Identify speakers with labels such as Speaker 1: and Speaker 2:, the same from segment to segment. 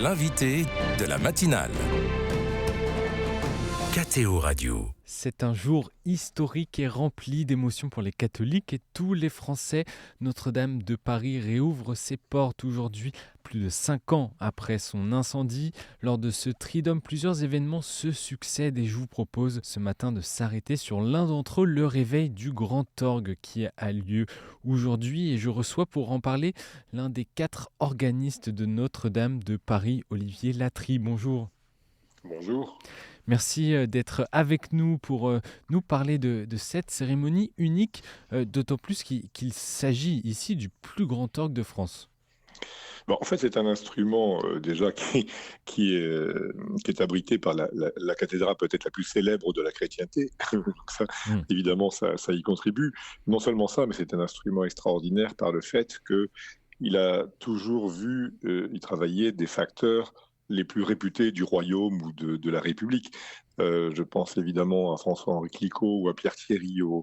Speaker 1: l'invité de la matinale. KTO Radio.
Speaker 2: C'est un jour historique et rempli d'émotions pour les catholiques et tous les Français. Notre-Dame de Paris réouvre ses portes aujourd'hui, plus de 5 ans après son incendie. Lors de ce Triduum, plusieurs événements se succèdent et je vous propose ce matin de s'arrêter sur l'un d'entre eux, le réveil du Grand Orgue qui a lieu aujourd'hui. Et je reçois pour en parler l'un des 4 organistes de Notre-Dame de Paris, Olivier Latry. Bonjour.
Speaker 3: Bonjour.
Speaker 2: Merci d'être avec nous pour nous parler de cette cérémonie unique, d'autant plus qu'il s'agit ici du plus grand orgue de France.
Speaker 3: Bon, en fait, c'est un instrument déjà qui est abrité par la cathédrale peut-être la plus célèbre de la chrétienté. Donc ça, évidemment, ça y contribue. Non seulement ça, mais c'est un instrument extraordinaire par le fait qu'il a toujours vu y travailler des facteurs les plus réputés du royaume ou de la République. Je pense évidemment à François-Henri Clicquot ou à Pierre Thierry au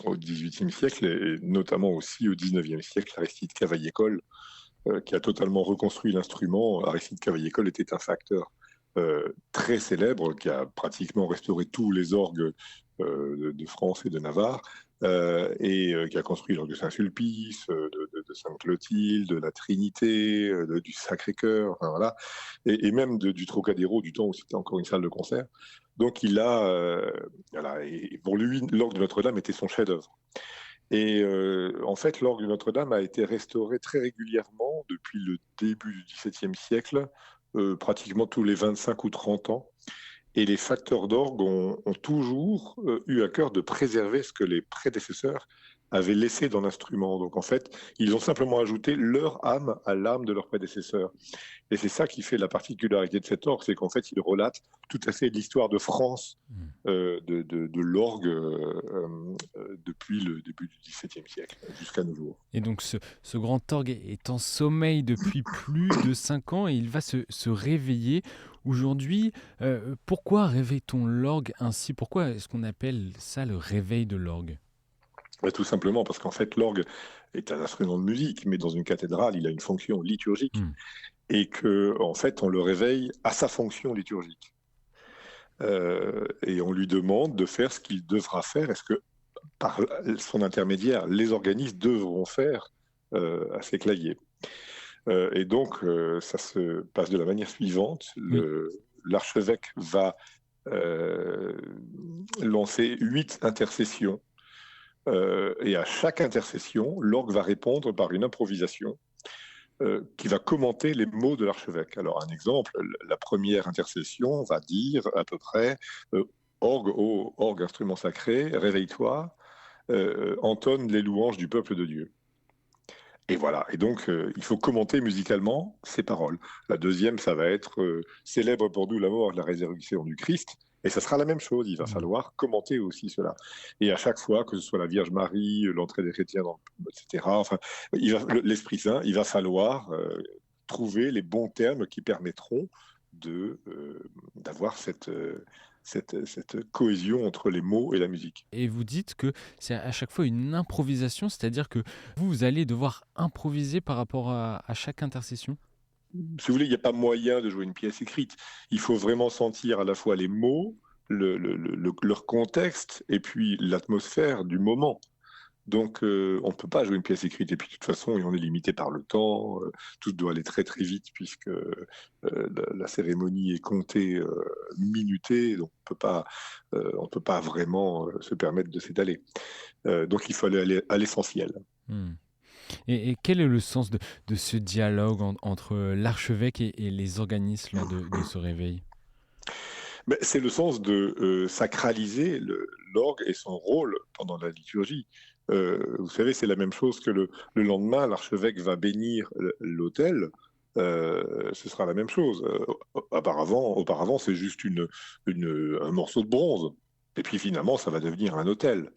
Speaker 3: XVIIIe siècle et notamment aussi au XIXe siècle, Aristide Cavaillé-Coll, qui a totalement reconstruit l'instrument. Aristide Cavaillé-Coll était un facteur très célèbre qui a pratiquement restauré tous les orgues de France et de Navarre. Et qui a construit l'orgue de Saint-Sulpice, de Sainte-Clotilde, de la Trinité, du Sacré-Cœur, enfin, voilà, et même du Trocadéro, du temps où c'était encore une salle de concert. Donc il a, voilà, et pour lui, l'orgue de Notre-Dame était son chef-d'œuvre. Et en fait, l'orgue de Notre-Dame a été restauré très régulièrement depuis le début du XVIIe siècle, pratiquement tous les 25 ou 30 ans. Et les facteurs d'orgue ont toujours eu à cœur de préserver ce que les prédécesseurs avaient laissé dans l'instrument. Donc en fait, ils ont simplement ajouté leur âme à l'âme de leurs prédécesseurs. Et c'est ça qui fait la particularité de cet orgue, c'est qu'en fait, il relate tout à fait l'histoire de France, de l'orgue depuis le début du XVIIe siècle jusqu'à nos jours.
Speaker 2: Et donc ce grand orgue est en sommeil depuis plus de 5 ans et il va se réveiller aujourd'hui. Pourquoi réveille-t-on l'orgue ainsi ? Pourquoi est-ce qu'on appelle ça le réveil de l'orgue ?
Speaker 3: Tout simplement parce qu'en fait, l'orgue est un instrument de musique, mais dans une cathédrale, il a une fonction liturgique. Et qu'en fait, on le réveille à sa fonction liturgique. Et on lui demande de faire ce qu'il devra faire. Est-ce que, par son intermédiaire, les organistes devront faire à ses claviers. Et donc, ça se passe de la manière suivante. L'archevêque va lancer 8 intercessions. Et à chaque intercession, l'orgue va répondre par une improvisation qui va commenter les mots de l'archevêque. Alors, un exemple, la première intercession va dire à peu près orgue, ô orgue, instrument sacré, réveille-toi, entonne les louanges du peuple de Dieu. Et voilà, et donc il faut commenter musicalement ces paroles. La deuxième, ça va être célèbre pour nous la mort et la résurrection du Christ, et ça sera la même chose, il va falloir commenter aussi cela. Et à chaque fois, que ce soit la Vierge Marie, l'entrée des chrétiens, etc., enfin, l'Esprit Saint, il va falloir trouver les bons termes qui permettront d'avoir cette cohésion entre les mots et la musique.
Speaker 2: Et vous dites que c'est à chaque fois une improvisation, c'est-à-dire que vous allez devoir improviser par rapport à chaque intercession ?
Speaker 3: Si vous voulez, il n'y a pas moyen de jouer une pièce écrite. Il faut vraiment sentir à la fois les mots, leur contexte et puis l'atmosphère du moment. Donc, on ne peut pas jouer une pièce écrite. Et puis, de toute façon, on est limité par le temps. Tout doit aller très, très vite puisque la cérémonie est comptée, minutée. Donc, on ne peut pas vraiment se permettre de s'étaler. Donc, il faut aller à l'essentiel.
Speaker 2: Et quel est le sens de ce dialogue entre l'archevêque et les organistes lors de ce réveil ?
Speaker 3: C'est le sens de sacraliser l'orgue et son rôle pendant la liturgie. Vous savez, c'est la même chose que le lendemain, l'archevêque va bénir l'autel. Ce sera la même chose. Auparavant, c'est juste un morceau de bronze. Et puis finalement, ça va devenir un autel.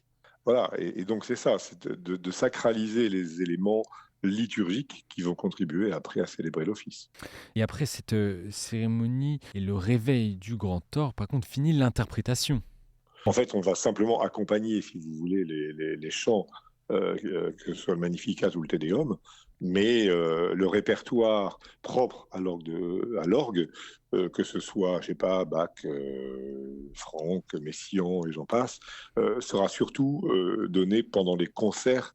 Speaker 3: Voilà, et donc c'est ça, c'est de sacraliser les éléments liturgiques qui vont contribuer après à célébrer l'office.
Speaker 2: Et après cette cérémonie et le réveil du Grand Orgue, par contre, finit l'interprétation.
Speaker 3: En fait, on va simplement accompagner, si vous voulez, les chants, que ce soit le Magnificat ou le Te Deum, Mais le répertoire propre à l'orgue, que ce soit, je sais pas, Bach, Franck, Messiaen et j'en passe, sera surtout donné pendant les concerts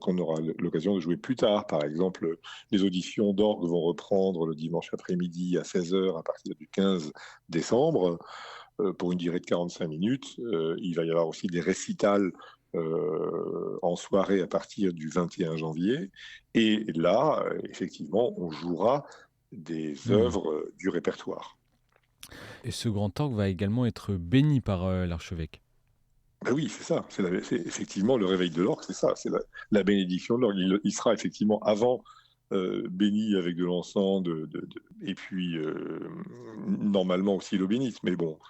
Speaker 3: qu'on aura l'occasion de jouer plus tard. Par exemple, les auditions d'orgue vont reprendre le dimanche après-midi à 16h à partir du 15 décembre pour une durée de 45 minutes. Il va y avoir aussi des récitals en soirée à partir du 21 janvier. Et là, effectivement, on jouera des œuvres du répertoire.
Speaker 2: Et ce grand orgue va également être béni par l'archevêque.
Speaker 3: Ben oui, c'est ça. C'est effectivement le réveil de l'orgue, c'est ça. C'est la bénédiction de l'orgue. Il sera effectivement avant béni avec de l'encens, et puis normalement aussi l'eau bénite, mais bon,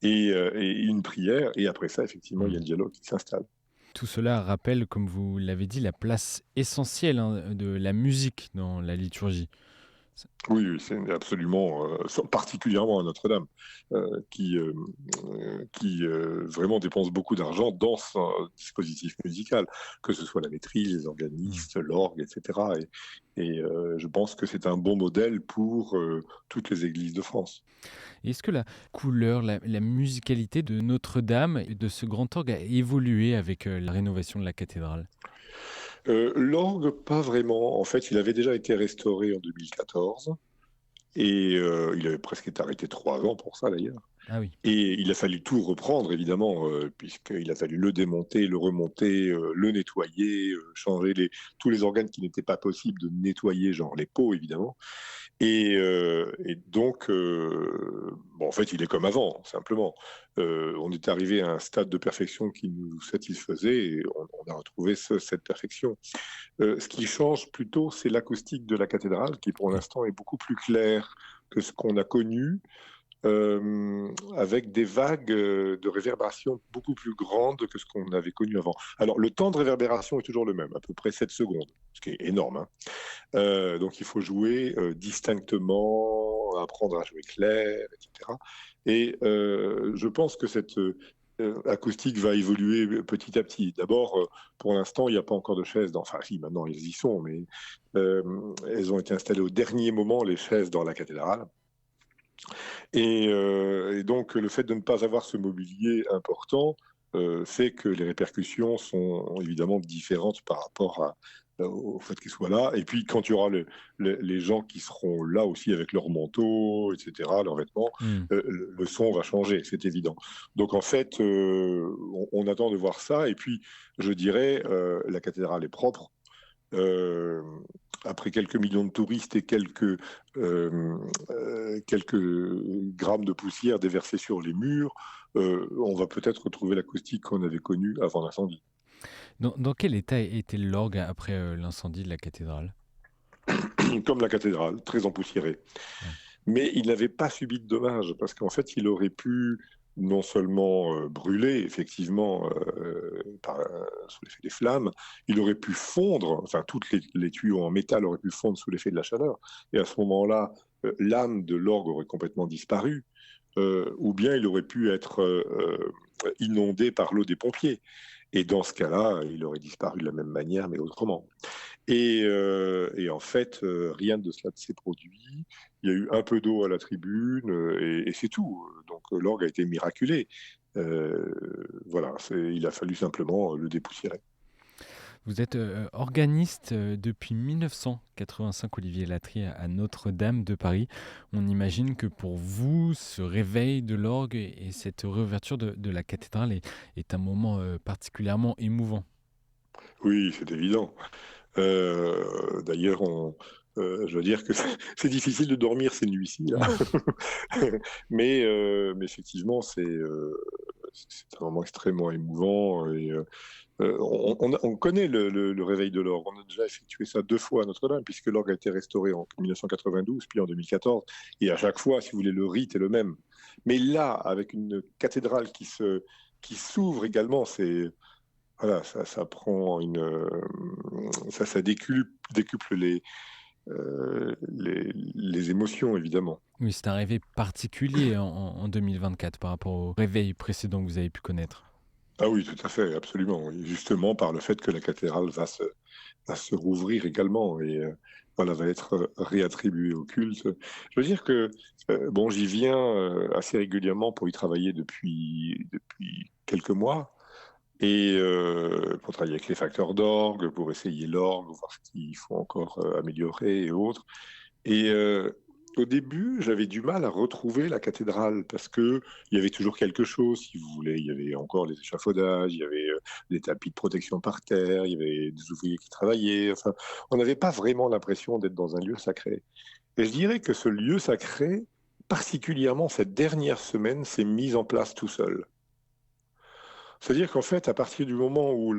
Speaker 3: et une prière, et après ça, effectivement, il y a le dialogue qui s'installe.
Speaker 2: Tout cela rappelle, comme vous l'avez dit, la place essentielle de la musique dans la liturgie.
Speaker 3: Oui, c'est absolument, particulièrement à Notre-Dame, qui vraiment dépense beaucoup d'argent dans son dispositif musical, que ce soit la maîtrise, les organistes, l'orgue, etc. Et je pense que c'est un bon modèle pour toutes les églises de France.
Speaker 2: Et est-ce que la couleur, la musicalité de Notre-Dame et de ce grand orgue a évolué avec la rénovation de la cathédrale?
Speaker 3: L'orgue, pas vraiment. En fait, il avait déjà été restauré en 2014 et il avait presque été arrêté 3 ans pour ça d'ailleurs.
Speaker 2: Ah oui.
Speaker 3: Et il a fallu tout reprendre, évidemment, puisqu'il a fallu le démonter, le remonter, le nettoyer, changer tous les organes qui n'étaient pas possibles de nettoyer, genre les peaux, évidemment. Et donc, bon, en fait, il est comme avant, simplement. On est arrivé à un stade de perfection qui nous satisfaisait et on a retrouvé cette perfection. Ce qui change plutôt, c'est l'acoustique de la cathédrale, qui pour l'instant est beaucoup plus claire que ce qu'on a connu. Avec des vagues de réverbération beaucoup plus grandes que ce qu'on avait connu avant. Alors, le temps de réverbération est toujours le même, à peu près 7 secondes, ce qui est énorme. Hein. Donc, il faut jouer distinctement, apprendre à jouer clair, etc. Et je pense que cette acoustique va évoluer petit à petit. D'abord, pour l'instant, il n'y a pas encore de chaises. Enfin, si, maintenant, elles y sont, mais elles ont été installées au dernier moment, les chaises dans la cathédrale. Et donc, le fait de ne pas avoir ce mobilier important fait que les répercussions sont évidemment différentes par rapport au fait qu'ils soient là. Et puis, quand il y aura les gens qui seront là aussi avec leurs manteaux, etc., leurs vêtements, le son va changer, c'est évident. Donc, en fait, on attend de voir ça. Et puis, je dirais, la cathédrale est propre. Après quelques millions de touristes et quelques grammes de poussière déversés sur les murs, on va peut-être retrouver l'acoustique qu'on avait connue avant l'incendie.
Speaker 2: Dans quel état était l'orgue après l'incendie de la cathédrale?
Speaker 3: Comme la cathédrale, très empoussiérée. Ouais. Mais il n'avait pas subi de dommages, parce qu'en fait, il aurait pu non seulement brûler, effectivement, sous l'effet des flammes, il aurait pu fondre, enfin, tous les tuyaux en métal auraient pu fondre sous l'effet de la chaleur, et à ce moment-là, l'âme de l'orgue aurait complètement disparu, ou bien il aurait pu être inondé par l'eau des pompiers. Et dans ce cas-là, il aurait disparu de la même manière, mais autrement. Et en fait, rien de cela ne s'est produit. Il y a eu un peu d'eau à la tribune et c'est tout. Donc l'orgue a été miraculé. Voilà, il a fallu simplement le dépoussiérer.
Speaker 2: Vous êtes organiste depuis 1985, Olivier Latry, à Notre-Dame de Paris. On imagine que pour vous, ce réveil de l'orgue et cette réouverture de la cathédrale est un moment particulièrement émouvant.
Speaker 3: Oui, c'est évident. D'ailleurs, je veux dire que c'est difficile de dormir ces nuits-ci. Là. mais effectivement, c'est un moment extrêmement émouvant. Et, on connaît le réveil de l'orgue. On a déjà effectué ça 2 fois à Notre-Dame, puisque l'orgue a été restauré en 1992, puis en 2014. Et à chaque fois, si vous voulez, le rite est le même. Mais là, avec une cathédrale qui s'ouvre également, c'est... Voilà, ça prend ça décuple les émotions, évidemment.
Speaker 2: Oui, c'est un réveil particulier en 2024 par rapport au réveil précédent que vous avez pu connaître.
Speaker 3: Ah oui, tout à fait, absolument. Et justement, par le fait que la cathédrale va se rouvrir également et voilà, va être réattribuée au culte. Je veux dire que, bon, j'y viens assez régulièrement pour y travailler depuis quelques mois et pour travailler avec les facteurs d'orgue, pour essayer l'orgue, voir ce qu'il faut encore améliorer et autres. Et au début, j'avais du mal à retrouver la cathédrale parce que il y avait toujours quelque chose, si vous voulez. Il y avait encore les échafaudages, il y avait des tapis de protection par terre, il y avait des ouvriers qui travaillaient. Enfin, on n'avait pas vraiment l'impression d'être dans un lieu sacré. Et je dirais que ce lieu sacré, particulièrement cette dernière semaine, s'est mis en place tout seul. C'est-à-dire qu'en fait, à partir du moment où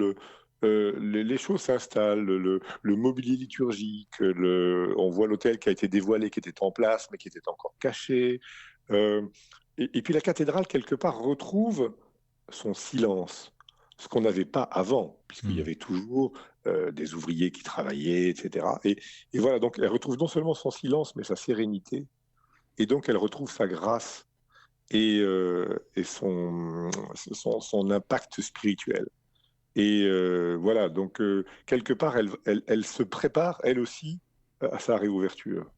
Speaker 3: les choses s'installent, le mobilier liturgique, on voit l'autel qui a été dévoilé, qui était en place, mais qui était encore caché. euh, et puis la cathédrale, quelque part, retrouve son silence, ce qu'on n'avait pas avant, puisqu'il y
Speaker 2: Hmm.
Speaker 3: avait toujours des ouvriers qui travaillaient, etc. Et voilà, donc elle retrouve non seulement son silence, mais sa sérénité, et donc elle retrouve sa grâce et son impact spirituel. Et voilà, donc quelque part, elle se prépare, elle aussi, à sa réouverture.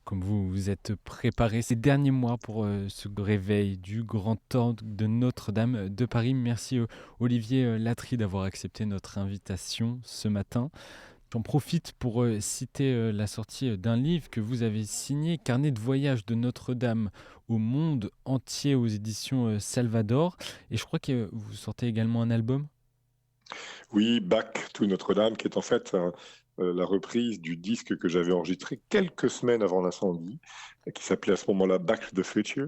Speaker 2: Comme vous vous êtes préparé ces derniers mois pour ce réveil du grand temps de Notre-Dame de Paris. Merci Olivier Latry d'avoir accepté notre invitation ce matin. J'en profite pour citer la sortie d'un livre que vous avez signé, Carnet de voyage de Notre-Dame au monde entier aux éditions Salvador. Et je crois que vous sortez également un album.
Speaker 3: Oui, Back to Notre-Dame, qui est en fait la reprise du disque que j'avais enregistré quelques semaines avant l'incendie, qui s'appelait à ce moment-là Back to the Future,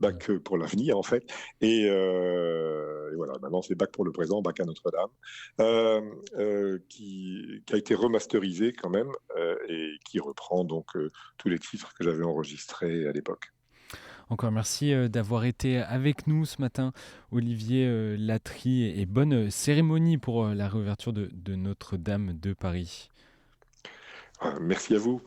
Speaker 2: Mm.
Speaker 3: Back pour l'avenir en fait. Et voilà, maintenant c'est Back pour le présent, Back à Notre-Dame, qui a été remasterisé quand même et qui reprend donc tous les titres que j'avais enregistrés à l'époque.
Speaker 2: Encore merci d'avoir été avec nous ce matin, Olivier Latry, et bonne cérémonie pour la réouverture de Notre-Dame de Paris.
Speaker 3: Merci à vous.